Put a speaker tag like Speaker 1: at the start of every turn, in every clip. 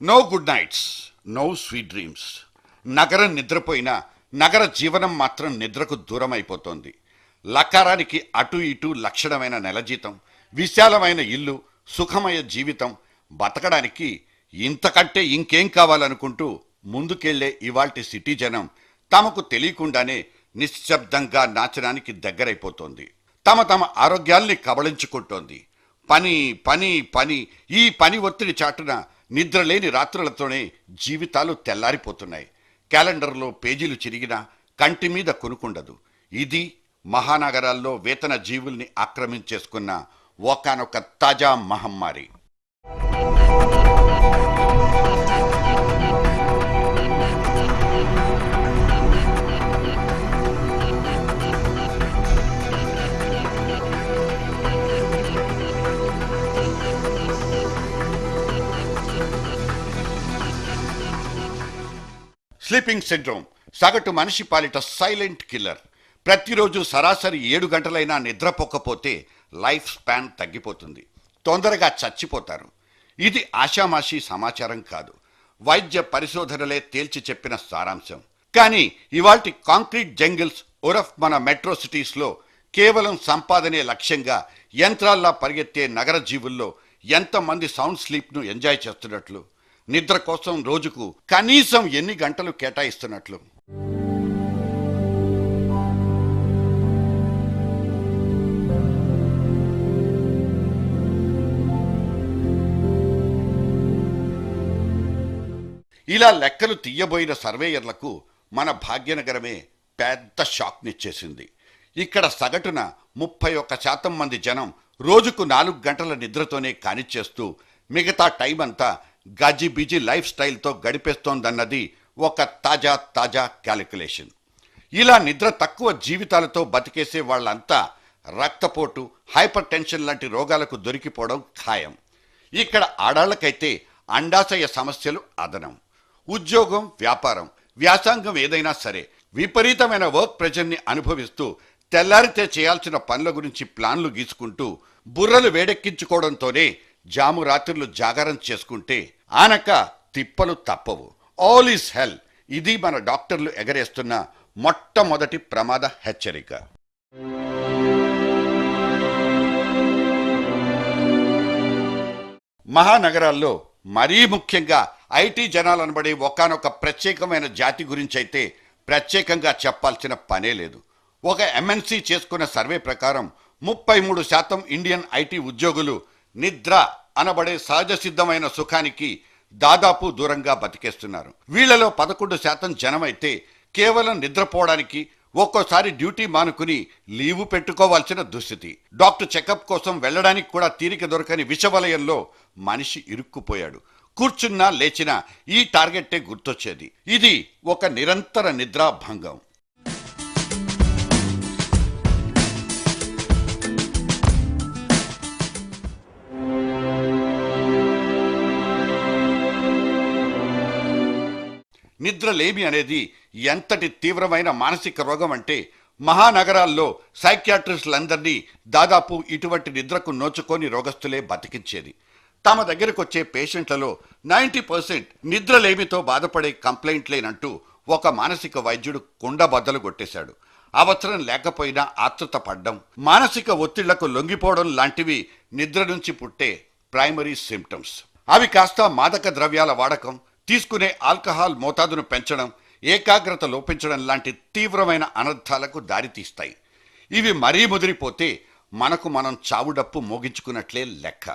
Speaker 1: No good nights, no sweet dreams. నగరం నిద్రపోయినా నగర జీవనం మాత్రం నిద్రకు దూరం అయిపోతోంది. లకారానికి అటు ఇటు లక్షణమైన నెల జీతం, విశాలమైన ఇల్లు, సుఖమయ జీవితం, బతకడానికి ఇంతకంటే ఇంకేం కావాలనుకుంటూ ముందుకెళ్లే ఇవాల్టి సిటీ జనం తమకు తెలియకుండానే నిశ్శబ్దంగా నాశనానికి దగ్గరైపోతోంది. తమ ఆరోగ్యాల్ని కబళించుకుంటోంది. పని పని పని, ఈ పని ఒత్తిడి చాటున నిద్రలేని రాత్రులతోనే జీవితాలు తెల్లారిపోతున్నాయి. క్యాలెండర్లో పేజీలు చిరిగినా కంటి మీద కొనుకుండదు. ఇది మహానగరాల్లో వేతన జీవుల్ని ఆక్రమించేసుకున్న ఒకానొక తాజా మహమ్మారి. స్లీపింగ్ సిండ్రోమ్ సగటు మనిషి పాలిట సైలెంట్ కిల్లర్. ప్రతిరోజు సరాసరి 7 గంటలైనా నిద్రపోకపోతే లైఫ్ స్పాన్ తగ్గిపోతుంది, తొందరగా చచ్చిపోతారు. ఇది ఆషామాషీ సమాచారం కాదు, వైద్య పరిశోధనలే తేల్చి చెప్పిన సారాంశం. కానీ ఇవాల్టి కాంక్రీట్ జంగిల్స్ ఉరఫ్ మన మెట్రో సిటీస్లో కేవలం సంపాదనే లక్ష్యంగా యంత్రాల్లా పరిగెత్తే నగర జీవుల్లో ఎంతమంది సౌండ్ స్లీప్ను ఎంజాయ్ చేస్తున్నట్లు, నిద్ర కోసం రోజుకు కనీసం ఎన్ని గంటలు కేటాయిస్తున్నట్లు. ఇలా లెక్కలు తీయబోయిన సర్వేయర్లకు మన భాగ్యనగరమే పెద్ద షాక్నిచ్చేసింది. ఇక్కడ సగటున 31% మంది జనం రోజుకు 4 గంటల నిద్రతోనే కానిచ్చేస్తూ మిగతా టైం అంతా గజిబిజి లైఫ్ స్టైల్తో గడిపేస్తోందన్నది ఒక తాజా క్యాలిక్యులేషన్. ఇలా నిద్ర తక్కువ జీవితాలతో బతికేసే వాళ్ళంతా రక్తపోటు, హైపర్ టెన్షన్ లాంటి రోగాలకు దొరికిపోవడం ఖాయం. ఇక్కడ ఆడాళ్లకైతే అండాశయ సమస్యలు అదనం. ఉద్యోగం, వ్యాపారం, వ్యాసంగం ఏదైనా సరే విపరీతమైన వర్క్ ప్రెషర్ని అనుభవిస్తూ తెల్లారితే చేయాల్సిన పనుల గురించి ప్లాన్లు గీసుకుంటూ బుర్రలు వేడెక్కించుకోవడంతోనే జాము రాత్రులు జాగారం చేసుకుంటే ఆనక తిప్పలు తప్పవు. ఆల్ ఈజ్ హెల్. ఇది మన డాక్టర్లు ఎగరేస్తున్న మొట్టమొదటి ప్రమాద హెచ్చరిక. మహానగరాల్లో మరీ ముఖ్యంగా ఐటీ జనాలనబడే ఒకానొక ప్రత్యేకమైన జాతి గురించైతే ప్రత్యేకంగా చెప్పాల్సిన పనే లేదు. ఒక ఎంఎన్సీ చేసుకున్న సర్వే ప్రకారం 33% ఇండియన్ ఐటీ ఉద్యోగులు నిద్ర అనబడే సహజ సిద్ధమైన సుఖానికి దాదాపు దూరంగా బతికేస్తున్నారు. వీళ్లలో 11% జనమైతే కేవలం నిద్రపోవడానికి ఒక్కోసారి డ్యూటీ మానుకుని లీవు పెట్టుకోవాల్సిన దుస్థితి. డాక్టర్ చెకప్ కోసం వెళ్లడానికి కూడా తీరిక దొరకని విషవలయంలో మనిషి ఇరుక్కుపోయాడు. కూర్చున్నా లేచినా ఈ టార్గెట్టే గుర్తొచ్చేది. ఇది ఒక నిరంతర నిద్రాభంగం. నిద్రలేమి అనేది ఎంతటి తీవ్రమైన మానసిక రోగం అంటే మహానగరాల్లో సైకియాట్రిస్టులందరినీ దాదాపు ఇటువంటి నిద్రకు నోచుకొని రోగస్తులే బతికించేది. తమ దగ్గరకు వచ్చే పేషెంట్లలో 90% నిద్రలేమితో బాధపడే కంప్లైంట్లేనంటూ ఒక మానసిక వైద్యుడు కుండబద్దలు కొట్టేశాడు. అవసరం లేకపోయినా ఆతృత పడ్డం, మానసిక ఒత్తిళ్లకు లొంగిపోవడం లాంటివి నిద్ర నుంచి పుట్టే ప్రైమరీ సిమ్టమ్స్. అవి కాస్త మాదక ద్రవ్యాల వాడకం, తీసుకునే ఆల్కహాల్ మోతాదును పెంచడం, ఏకాగ్రత లోపించడం లాంటి తీవ్రమైన అనర్థాలకు దారితీస్తాయి. ఇవి మరీ ముదిరిపోతే మనకు మనం చావుడప్పు మోగించుకున్నట్లే లెక్క.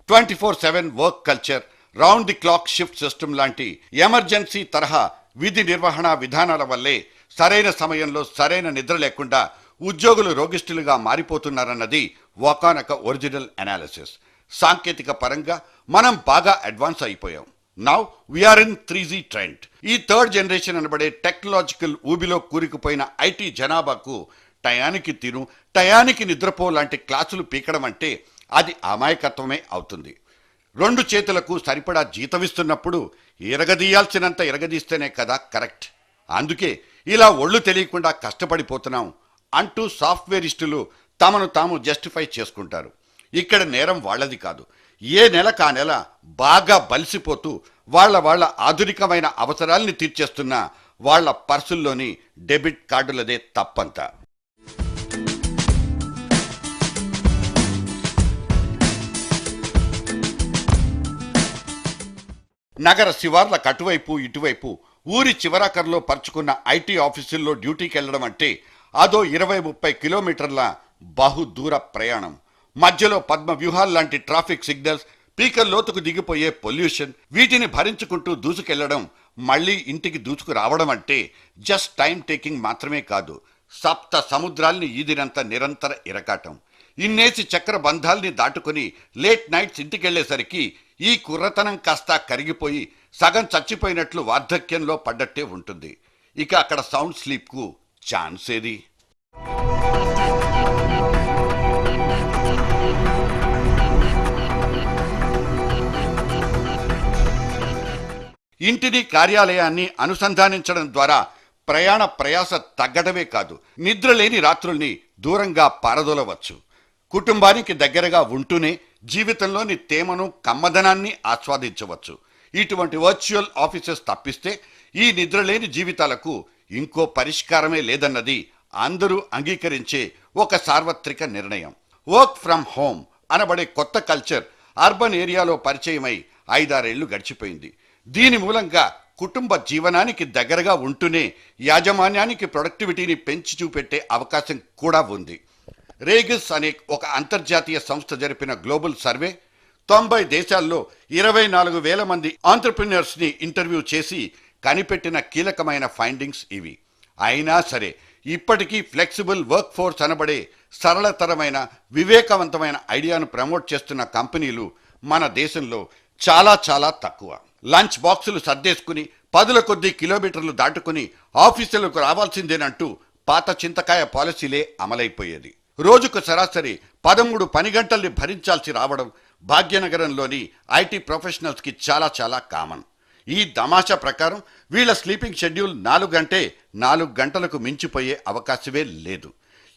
Speaker 1: "24/7 work culture, round the clock shift system లాంటి ఎమర్జెన్సీ తరహా విధి నిర్వహణ విధానాల వల్లే సరైన సమయంలో సరైన నిద్ర లేకుండా ఉద్యోగులు రోగిష్ఠులుగా మారిపోతున్నారన్నది ఒకానొక ఒరిజినల్ అనాలిసిస్. సాంకేతిక పరంగా మనం బాగా అడ్వాన్స్ అయిపోయాం. Now we are in 3G trend. ఈ థర్డ్ జనరేషన్ అనబడే టెక్నాలజికల్ ఊబిలో కూరుకుపోయిన ఐటీ జనాభాకు టయానికి తిను, టయానికి నిద్రపో లాంటి క్లాసులు పీకడం అంటే అది అమాయకత్వమే అవుతుంది. రెండు చేతులకు సరిపడా జీతమిస్తున్నప్పుడు ఎరగదీయాల్సినంత ఎరగదీస్తేనే కదా కరెక్ట్. అందుకే ఇలా ఒళ్ళు తెలియకుండా కష్టపడిపోతున్నాం అంటూ సాఫ్ట్వేరిస్టులు తమను తాము జస్టిఫై చేసుకుంటారు. ఇక్కడ నేరం వాళ్లది కాదు. ఏ నెల కా నెల బాగా బలిసిపోతూ వాళ్ళ ఆధునికమైన అవసరాల్ని తీర్చేస్తున్న వాళ్ళ పర్సుల్లోని డెబిట్ కార్డులదే తప్పంతా. నగర శివార్ల కటువైపు ఇటువైపు ఊరి చివరాకర్లో పరుచుకున్న ఐటీ ఆఫీసుల్లో డ్యూటీకి వెళ్లడం అంటే అదో 20-30 కిలోమీటర్ల బహుదూర ప్రయాణం. మధ్యలో పద్మ వ్యూహాల్లాంటి ట్రాఫిక్ సిగ్నల్స్, పీకల్ లోతుకు దిగిపోయే పొల్యూషన్, వీటిని భరించుకుంటూ దూసుకెళ్లడం, మళ్లీ ఇంటికి దూసుకు రావడం అంటే జస్ట్ టైం టేకింగ్ మాత్రమే కాదు, సప్త సముద్రాల్ని ఈదినంత నిరంతర ఇరకాటం. ఇన్నేసి చక్ర బంధాల్ని దాటుకుని లేట్ నైట్స్ ఇంటికెళ్లేసరికి ఈ కుర్రతనం కాస్త కరిగిపోయి సగం చచ్చిపోయినట్లు వార్ధక్యంలో పడ్డట్టే ఉంటుంది. ఇక అక్కడ సౌండ్ స్లీప్కు ఛాన్స్ ఏది? ఇంటిని కార్యాలయాన్ని అనుసంధానించడం ద్వారా ప్రయాణ ప్రయాస తగ్గడమే కాదు, నిద్రలేని రాత్రుల్ని దూరంగా పారదోలవచ్చు. కుటుంబానికి దగ్గరగా ఉంటూనే జీవితంలోని తేమను కమ్మదనాన్ని ఆస్వాదించవచ్చు. ఇటువంటి వర్చువల్ ఆఫీసెస్ తప్పిస్తే ఈ నిద్రలేని జీవితాలకు ఇంకో పరిష్కారమే లేదన్నది అందరూ అంగీకరించే ఒక సార్వత్రిక నిర్ణయం. వర్క్ ఫ్రమ్ హోమ్ అనబడే కొత్త కల్చర్ అర్బన్ ఏరియాలో పరిచయమై 5-6 ఏళ్లు గడిచిపోయింది. దీని మూలంగా కుటుంబ జీవనానికి దగ్గరగా ఉంటూనే యాజమాన్యానికి ప్రొడక్టివిటీని పెంచి చూపెట్టే అవకాశం కూడా ఉంది. రేగిస్ అనే ఒక అంతర్జాతీయ సంస్థ జరిపిన గ్లోబల్ సర్వే 90 దేశాల్లో 24,000 మంది ఆంట్రప్రెన్యూర్స్ని ఇంటర్వ్యూ చేసి కనిపెట్టిన కీలకమైన ఫైండింగ్స్ ఇవి. అయినా సరే ఇప్పటికీ ఫ్లెక్సిబుల్ వర్క్ ఫోర్స్ అనబడే సరళతరమైన వివేకవంతమైన ఐడియాను ప్రమోట్ చేస్తున్న కంపెనీలు మన దేశంలో చాలా చాలా తక్కువ. లంచ్ బాక్సులు సర్దేసుకుని 10ల కొద్దీ కిలోమీటర్లు దాటుకుని ఆఫీసులకు రావాల్సిందేనంటూ పాత చింతకాయ పాలసీలే అమలైపోయేది. రోజుకు సరాసరి 13 పని గంటల్ని భరించాల్సి రావడం భాగ్యనగరంలోని ఐటీ ప్రొఫెషనల్స్కి చాలా చాలా కామన్. ఈ తమాషా ప్రకారం వీళ్ళ స్లీపింగ్ షెడ్యూల్ 4 గంటలకు మించిపోయే అవకాశమే లేదు.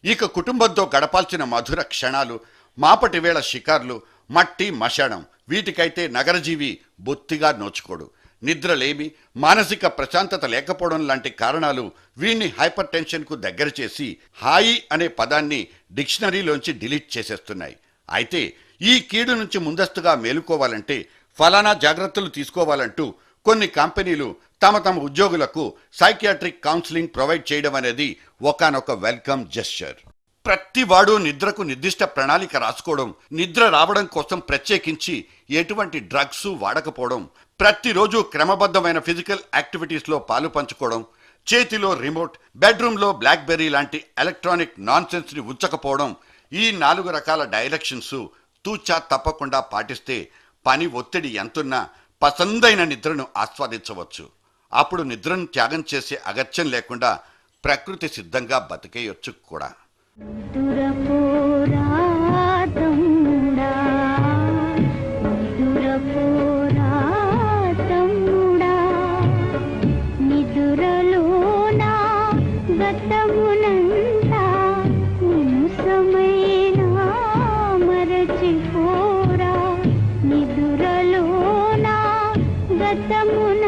Speaker 1: ఇక కుటుంబంతో గడపాల్సిన మధుర క్షణాలు, మాపటి వేళ షికార్లు, మట్టి మశానం, వీటికైతే నగరజీవి బొత్తిగా నోచుకోడు. నిద్రలేమి, మానసిక ప్రశాంతత లేకపోవడం లాంటి కారణాలు వీణ్ణి హైపర్ టెన్షన్కు దగ్గర చేసి హాయి అనే పదాన్ని డిక్షనరీలోంచి డిలీట్ చేసేస్తున్నాయి. అయితే ఈ కీడు నుంచి ముందస్తుగా మేలుకోవాలంటే ఫలానా జాగ్రత్తలు తీసుకోవాలంటూ కొన్ని కంపెనీలు తమ ఉద్యోగులకు సైకియాట్రిక్ కౌన్సిలింగ్ ప్రొవైడ్ చేయడం అనేది ఒకానొక వెల్కమ్ జెస్చర్. ప్రతివాడు నిద్రకు నిర్దిష్ట ప్రణాళిక రాసుకోవడం, నిద్ర రావడం కోసం ప్రత్యేకించి ఎటువంటి డ్రగ్స్ వాడకపోవడం, ప్రతిరోజు క్రమబద్ధమైన ఫిజికల్ యాక్టివిటీస్లో పాలు పంచుకోవడం, చేతిలో రిమోట్, బెడ్రూమ్లో బ్లాక్బెర్రీ లాంటి ఎలక్ట్రానిక్ నాన్సెన్స్ని ఉంచకపోవడం, ఈ 4 రకాల డైరెక్షన్స్ తూచా తప్పకుండా పాటిస్తే పని ఒత్తిడి ఎంతున్నా పసందైన నిద్రను ఆస్వాదించవచ్చు. అప్పుడు నిద్రను త్యాగం చేసే అగత్యం లేకుండా ప్రకృతి సిద్ధంగా బతికేయొచ్చు కూడా.
Speaker 2: గతమున